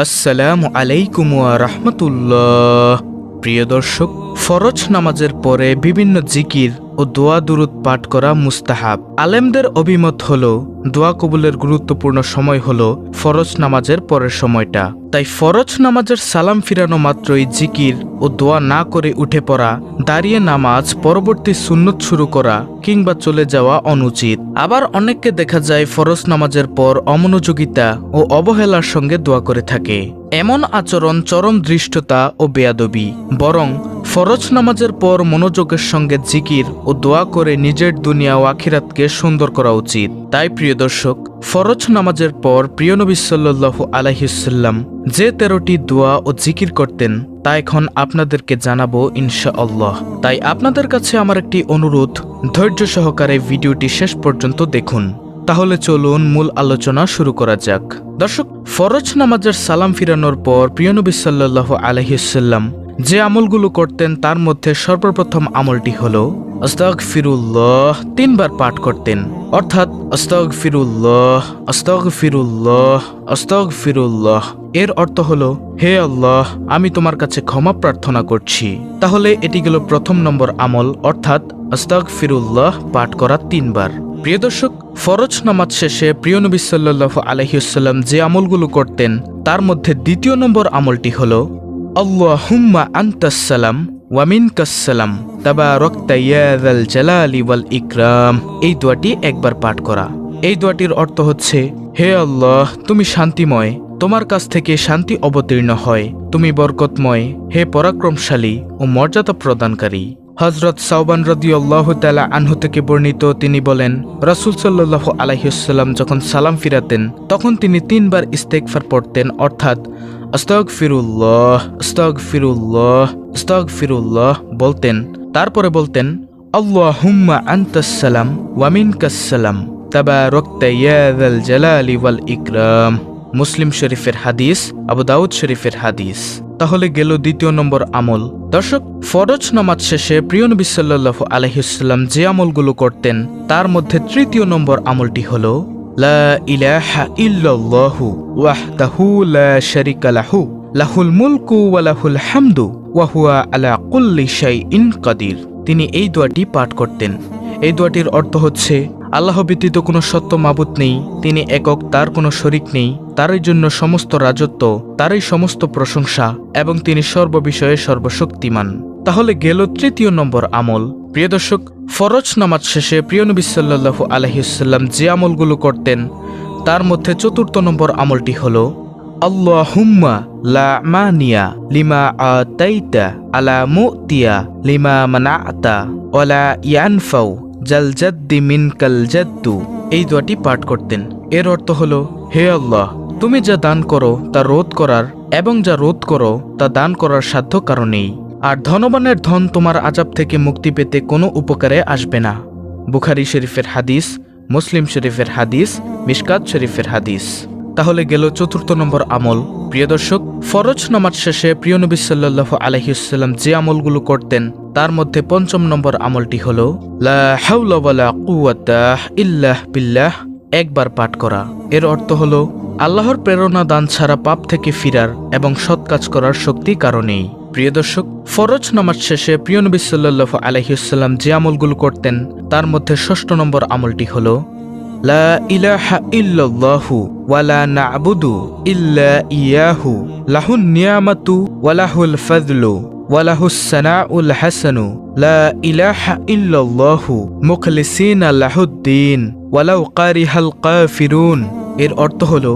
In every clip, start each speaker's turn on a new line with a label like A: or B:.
A: আসসালামু আলাইকুম ওয়া রাহমাতুল্লাহ। প্রিয় দর্শক, ফরজ নামাজের পরে বিভিন্ন জিকির ও দোয়া দুরুদ পাঠ করা মুস্তাহাব। আলেমদের অভিমত হলো দোয়া কবুলের গুরুত্বপূর্ণ সময় হলো ফরজ নামাজের পরের সময়টা। তাই ফরজ নামাজের সালাম ফিরানো মাত্রই জিকির ও দোয়া না করে উঠে পড়া, দাঁড়িয়ে নামাজ পরবর্তী সুন্নত শুরু করা কিংবা চলে যাওয়া অনুচিত। আবার অনেককে দেখা যায় ফরজ নামাজের পর অমনোযোগিতা ও অবহেলার সঙ্গে দোয়া করে থাকে। এমন আচরণ চরম ধৃষ্টতা ও বেয়াদবি। বরং ফরজ নামাজের পর মনোযোগের সঙ্গে জিকির ও দোয়া করে নিজের দুনিয়া ও আখিরাতকে সুন্দর করা উচিত। তাই প্রিয় দর্শক, ফরজ নামাজের পর প্রিয় নবী সাল্লাল্লাহু আলাইহি ওয়াসাল্লাম যে 13টি দোয়া ও জিকির করতেন তা এখন আপনাদেরকে জানাবো ইনশাআল্লাহ। তাই আপনাদের কাছে আমার একটি অনুরোধ, ধৈর্য সহকারে ভিডিওটি শেষ পর্যন্ত দেখুন। তাহলে চলুন মূল আলোচনা শুরু করা যাক। দর্শক, ফরজ নামাজের সালাম ফিরানোর পর প্রিয় নবী সাল্লাল্লাহু আলাইহি ওয়াসাল্লাম যে আমলগুলো করতেন তার মধ্যে সর্বপ্রথম আমলটি হলো আস্তাগফিরুল্লাহ 3 বার পাঠ করতেন। অর্থাৎ আস্তাগফিরুল্লাহ, আস্তাগফিরুল্লাহ, আস্তাগফিরুল্লাহ। এর অর্থ হলো, হে আল্লাহ, আমি তোমার কাছে ক্ষমা প্রার্থনা করছি। তাহলে এটি গেল প্রথম নম্বর আমল, অর্থাৎ আস্তাগফিরুল্লাহ পাঠ করা 3 বার। প্রিয় দর্শক, ফরজ নামাজ শেষে প্রিয় নবী সাল্লাল্লাহু আলাইহি ওয়াসাল্লাম যে আমলগুলো করতেন তার মধ্যে দ্বিতীয় নম্বর আমলটি হলো আল্লাহুম্মা আনতাস সালাম ওয়া মিনকাস সালাম তাবারাকতা ইয়া যাল জালালি ওয়াল ইকরাম। এই দোয়াটি একবার পাঠ করা। এই দোয়াটির অর্থ হচ্ছে, হে আল্লাহ, তুমি শান্তিময়, তোমার কাছ থেকে শান্তি অবতীর্ণ হয়, তুমি বরকতময়, হে পরাক্রমশালী ও মর্যাদা প্রদানকারী। হযরত সাওবান রাদিয়াল্লাহু তাআলা আনহু থেকে বর্ণিত, তিনি বলেন, রাসূল সাল্লাল্লাহু আলাইহি ওয়াসাল্লাম যখন সালাম ফিরাতেন তখন তিনি 3 বার ইস্তেগফার পড়তেন, অর্থাৎ আস্তাগফিরুল্লাহ, আস্তাগফিরুল্লাহ, আস্তাগফিরুল্লাহ বলতেন। তারপরে বলতেন, আল্লাহুম্মা আনতাস সালাম ওয়া মিনকাস সালাম তাবারাকতা ইয়া যাল জালালি ওয়াল ইকরাম। মুসলিম শরীফের হাদিস, আবু দাউদ শরীফের হাদিস। তাহলে গেল দ্বিতীয় নম্বর আমল। দর্শক, ফরজ নামাজ শেষে প্রিয় নবী সাল্লাল্লাহু আলাইহি ওয়াসাল্লাম যে আমলগুলো করতেন তার মধ্যে তৃতীয় নম্বর আমলটি হলো লা ইলাহা ইল্লাল্লাহু ওয়াহদাহু লা শারীকা লাহু লাহুল মুলকু ওয়া লাহুল হামদু ওয়া হুয়া আলা কুল্লি শাইইন কাদির। তিনি এই দোয়াটি পাঠ করতেন। এই দোয়াটির অর্থ হচ্ছে, আল্লাহ ব্যতীত কোনো সত্য মাবুদ নেই, তিনি একক, তার কোনো শরিক নেই, তারই জন্য সমস্ত রাজত্ব, তারই সমস্ত প্রশংসা এবং তিনি সর্ববিষয়ে সর্বশক্তিমান। তাহলে গেল তৃতীয় নম্বর আমল। প্রিয় দর্শক, ফরজ নামাজ শেষে প্রিয় নবী সাল্লাল্লাহু আলাইহি ওয়াসাল্লাম যে আমলগুলো করতেন তার মধ্যে চতুর্থ নম্বর আমলটি হলো আল্লাহুম্মা লা মানিয়া লিমা আতাইতা আলা মুতিয়া লিমা মানাআতা ওয়ালা ইয়ানফাউ জাল জাদ্দি মিনকাল জাদ্দু। এই দোয়াটি পাঠ করতেন। এর অর্থ হলো, হে আল্লাহ, তুমি যা দান করো তা রোধ করার এবং যা রোধ করো তা দান করার সাধ্য কারো নেই। আর ধনবানের ধন তোমার আযাব থেকে মুক্তি পেতে কোনো উপকারে আসবে না। বুখারী শরীফের হাদিস, মুসলিম শরীফের হাদিস, মিশকাত শরীফের হাদিস। তাহলে গেল চতুর্থ নম্বর আমল। প্রিয় দর্শক, ফরজ নামাজ শেষে প্রিয় নবী সাল্লাল্লাহু আলাইহি ওয়াসাল্লাম যে আমলগুলো করতেন তার মধ্যে পঞ্চম নম্বর আমলটি হলো লা হাওলা ওয়ালা কুওয়াতা ইল্লা বিল্লাহ একবার পাঠ করা। এর অর্থ হলো, আল্লাহর প্রেরণা দান ছাড়া পাপ থেকে ফিরার এবং সৎ কাজ করার শক্তি কারণেই। প্রিয় দর্শক, ফরজ নামাজ শেষে প্রিয় নবী সাল্লাল্লাহু আলাইহি ওয়াসাল্লাম যে আমলগুলো করতেন তার মধ্যে ষষ্ঠ নম্বর আমলটি হলো লা ইলাহা ইল্লাল্লাহু ওয়া লা না'বুদু ইল্লা ইয়াহু লাহুন নিয়ামাতু ওয়া লাহুল ফাযলু ওয়া লাহুস সানাউল হাসানু লা ইলাহা ইল্লাল্লাহু মুখলিসিনা লাহুদ্দিন ওয়ালাউ কারিহাল কাফিরুন। এর অর্থ হলো,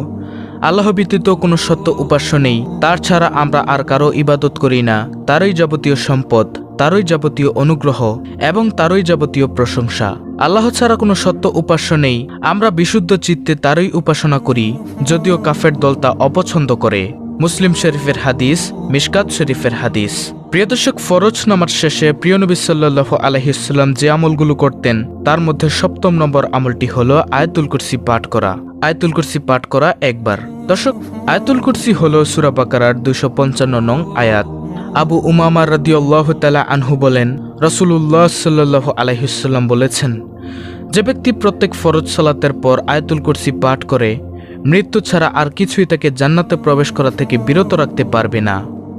A: আল্লাহ ব্যতীত কোনো সত্য উপাস্য নেই, তার ছাড়া আমরা আর কারো ইবাদত করি না, তারই যাবতীয় সম্পদ, তারই যাবতীয় অনুগ্রহ এবং তারই যাবতীয় প্রশংসা। আল্লাহ ছাড়া কোনো সত্য উপাস্য নেই, আমরা বিশুদ্ধ চিত্তে তারই উপাসনা করি, যদিও কাফের দল তা অপছন্দ করে। মুসলিম শরীফের হাদিস, মিশকাত শরীফের হাদিস। প্রিয় দর্শক, ফরজ নামাজ শেষে প্রিয় নবী সাল্লাল্লাহু আলাইহি ওয়াসাল্লাম যে আমলগুলো করতেন তার মধ্যে সপ্তম নম্বর আমলটি হলো আয়াতুল কুরসি পাঠ করা। আয়াতুল কুরসি পাঠ করা একবার। দর্শক, আয়াতুল কুরসি হলো সূরা বাকারার 255 নং আয়াত। আবু উমামা রাদিয়াল্লাহু তাআলা আনহু বলেন, রাসূলুল্লাহ সাল্লাল্লাহু আলাইহি ওয়াসাল্লাম বলেছেন, যে ব্যক্তি প্রত্যেক ফরজ সালাতের পর আয়াতুল কুরসি পাঠ করে মৃত্যু ছাড়া আর কিছুই তাকে জান্নাতে প্রবেশ করা থেকে বিরত রাখতে পারবে না।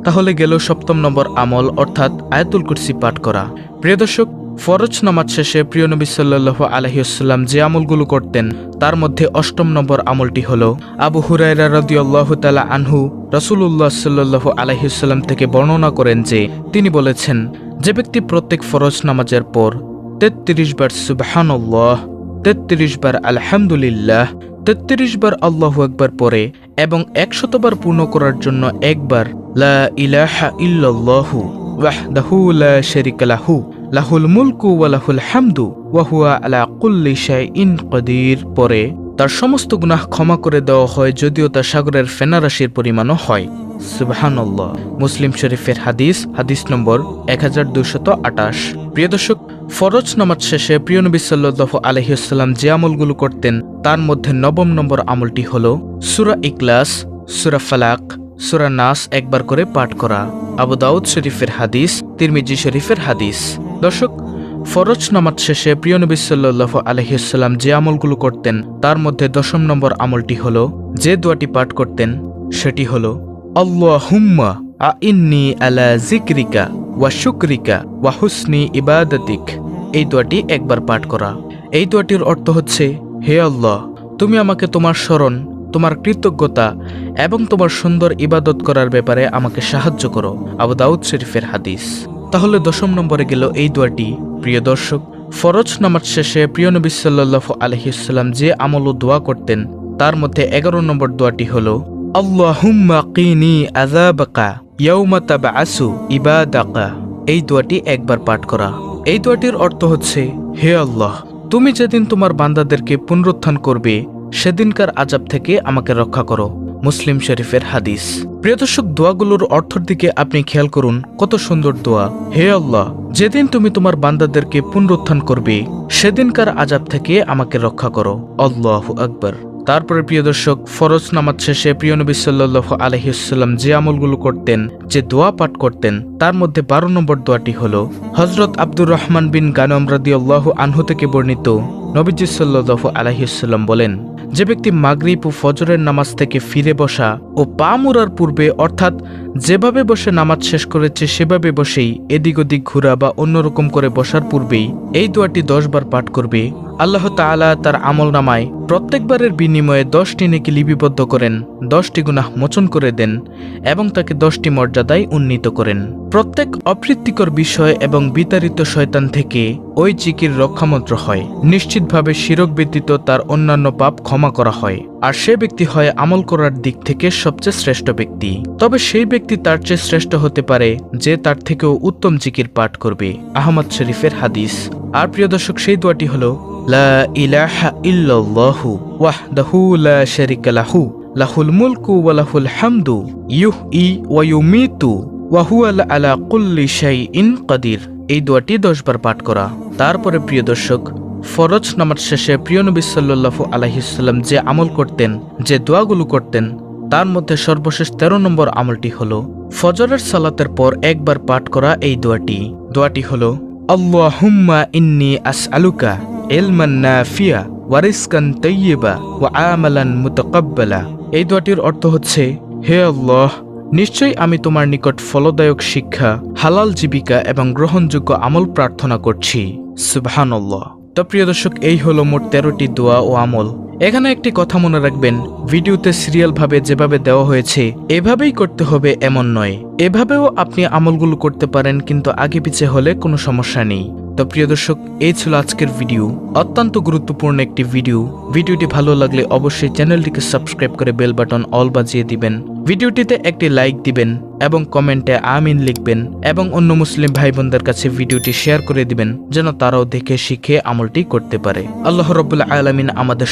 A: তাহলে গেল 7 নম্বর আমল, অর্থাৎ আয়াতুল কুরসি পাঠ করা। প্রিয় দর্শক, ফরজ নামাজ শেষে প্রিয় নবী সাল্লাল্লাহু আলাইহি ওয়াসাল্লাম যে আমলগুলো করতেন তার মধ্যে 8 নম্বর আমলটি হলো আবু হুরায়রা রাদিয়াল্লাহু তাআলা আনহু রাসূলুল্লাহ সাল্লাল্লাহু আলাইহি ওয়াসাল্লাম থেকে বর্ণনা করেন যে তিনি বলেছেন, যে ব্যক্তি প্রত্যেক ফরজ নামাজের পর 33 বার সুবহানাল্লাহ, 33 বার আলহামদুলিল্লাহ, 33 বার আল্লাহু আকবার পড়ে এবং 100 বার পূর্ণ করার জন্য একবার লা ইলাহা ইল্লাল্লাহু ওয়াহদাহু লা শারীকা লাহু লাহুল মুলকু ওয়া লাহুল হামদু ওয়া হুয়া আলা কুল্লি শাইইন কাদির পরে তার সমস্ত গুনাহ ক্ষমা করে দেওয়া হয়, যদিও তা সাগরের ফেনারাশির পরিমাণও হয়। সুবহানাল্লাহ। মুসলিম শরীফের হাদিস নম্বর 1228। প্রিয় দর্শক, ফরজ নামাজ শেষে প্রিয় নবী সাল্লাল্লাহু আলাইহি ওয়াসাল্লাম যে আমলগুলো করতেন তার মধ্যে 9 নম্বর আমলটি হলো সূরা ইখলাস, সূরা ফালাক, সূরা নাস একবার করে পাঠ করা। আবু দাউদ শরীফের হাদিস, তিরমিজি শরীফের হাদিস। দর্শক, ফরজ নামাজ শেষে প্রিয় নবী সাল্লাল্লাহু আলাইহি ওয়াসাল্লাম যে আমলগুলো করতেন তার মধ্যে 10 নম্বর আমলটি হলো, যে দোয়াটি পাঠ করতেন সেটি হলো আল্লাহুম্মা আইন্নি আলা যিকরিকা ওয়া শুকরিকা ওয়া হুসনি ইবাদাতিক। এই দোয়াটি একবার পাঠ করা। এই দোয়াটির অর্থ হচ্ছে, হে আল্লাহ, তুমি আমাকে তোমার স্মরণ, তোমার কৃতজ্ঞতা এবং তোমার সুন্দর ইবাদত করার ব্যাপারে আমাকে সাহায্য করো। আবু দাউদ শরীফের হাদিস। তাহলে 10 নম্বরে গেল এই দোয়াটি। প্রিয় দর্শক, ফরজ নামাজ শেষে প্রিয় নবী সাল্লাল্লাহু আলাইহি ওয়াসাল্লাম যে আমল ও দোয়া করতেন তার মধ্যে 11 নম্বর দোয়াটি হলো আল্লাহুম্মা কিনি আযাবাকা ইয়াউমা তাবআসু ইবাদাকা। এই দোয়াটি একবার পাঠ করা। এই দোয়াটির অর্থ হচ্ছে, হে আল্লাহ, তুমি যেদিন তোমার বান্দাদেরকে পুনরুত্থান করবে সেদিনকার আযাব থেকে আমাকে রক্ষা করো। মুসলিম শরীফের হাদিস। প্রিয় দর্শক, দোয়াগুলোর অর্থের দিকে আপনি খেয়াল করুন, কত সুন্দর দোয়া। হে আল্লাহ, যেদিন তুমি তোমার বান্দাদেরকে পুনরুত্থান করবে সেদিনকার আযাব থেকে আমাকে রক্ষা করো। আল্লাহু আকবার। তারপরে প্রিয় দর্শক, ফরজ নামাজ শেষে প্রিয় নবী সাল্লাল্লাহু আলাইহি ওয়াসাল্লাম যে আমলগুলো করতেন, যে দোয়া পাঠ করতেন তার মধ্যে 12 নম্বর দোয়াটি হলো হযরত আব্দুর রহমান বিন গানম রাদিয়াল্লাহু আনহু থেকে বর্ণিত, নবীজি সাল্লাল্লাহু আলাইহি ওয়াসাল্লাম বলেন, যে ব্যক্তি মাগরিব ও ফজরের নামাজ থেকে ফিরে বসা ও পা মুড়ার পূর্বে, অর্থাৎ যেভাবে বসে নামাজ শেষ করেছে সেভাবে বসেই এদিক ওদিক ঘোরা বা অন্যরকম করে বসার পূর্বেই এই দোয়াটি 10 বার পাঠ করবে, আল্লাহ তাআলা তার আমল নামায় প্রত্যেকবারের বিনিময়ে 10টি নেকি লিপিবদ্ধ করেন, 10টি গুনাহ মোচন করে দেন এবং তাকে 10টি মর্যাদায় উন্নীত করেন। প্রত্যেক অপ্রীতিকর বিষয় এবং বিতাড়িত শয়তান থেকে ওই জিকির রক্ষামন্ত্র হয়। নিশ্চিতভাবে শিরক ব্যতীত তার অন্যান্য পাপ ক্ষমা করা হয়, আর সে ব্যক্তি হয় আমল করার দিক থেকে সবচেয়ে শ্রেষ্ঠ ব্যক্তি। তবে সেই ব্যক্তি তার চেয়ে শ্রেষ্ঠ হতে পারে যে তার থেকেও উত্তম জিকির পাঠ করবে। আহমদ শরীফের হাদিস। আর প্রিয় দর্শক, সেই দোয়াটি হলো লা ইলাহা ইল্লাল্লাহু ওয়াহদাহু লা শারীকা লাহু লাহুল মুলকু ওয়া লাহুল হামদু ইউহয়ী ওয়া ইউমীতু ওয়া হুয়া আলা কুল্লি শাইইন কাদির। এই দোয়াটি 10 বার পাঠ করা। তারপরে প্রিয় দর্শক, ফরজ নামাজ শেষে প্রিয় নবী সাল্লাল্লাহু আলাইহি ওয়াসাল্লাম যে আমল করতেন, যে দোয়াগুলো করতেন তার মধ্যে সর্বশেষ 13 নম্বর আমলটি হলো ফজরের সালাতের পর একবার পাঠ করা এই দোয়াটি। দোয়াটি হলো আল্লাহুম্মা ইন্নী আসআলুকা ইলমান নাফিয়া ওয়া রিজকান তাইয়্যিবা ওয়া আমালান মুতাকাব্বালা। এই দোয়াটির অর্থ হচ্ছে, হে আল্লাহ, নিশ্চয়ই আমি তোমার নিকট ফলদায়ক শিক্ষা, হালাল জীবিকা এবং গ্রহণযোগ্য আমল প্রার্থনা করছি। সুবহানাল্লাহ। তো প্রিয় দর্শক, এই হলো মোট 13টি দোয়া ও আমল। এখানে একটি কথা মনে রাখবেন, ভিডিওতে সিরিয়াল ভাবে যেভাবে দেওয়া হয়েছে এভাবেই করতে হবে এমন নয়। এভাবেও আপনি আমলগুলো করতে পারেন, কিন্তু আগে পিছে হলে কোনো সমস্যা নেই। তো প্রিয় দর্শক, এই ছিল আজকের ভিডিও, অত্যন্ত গুরুত্বপূর্ণ একটি ভিডিও। ভিডিওটি ভালো লাগলে অবশ্যই চ্যানেলটিকে সাবস্ক্রাইব করে বেল বাটন অল বাজিয়ে দিবেন। ভিডিওটিতে একটি লাইক দিবেন এবং কমেন্টে আমিন লিখবেন এবং অন্য মুসলিম ভাই বোনদের কাছে ভিডিওটি শেয়ার করে দিবেন যেন তারাও দেখে শিখে আমলটি করতে পারে। আল্লাহ রাব্বুল আলামিন আমাদের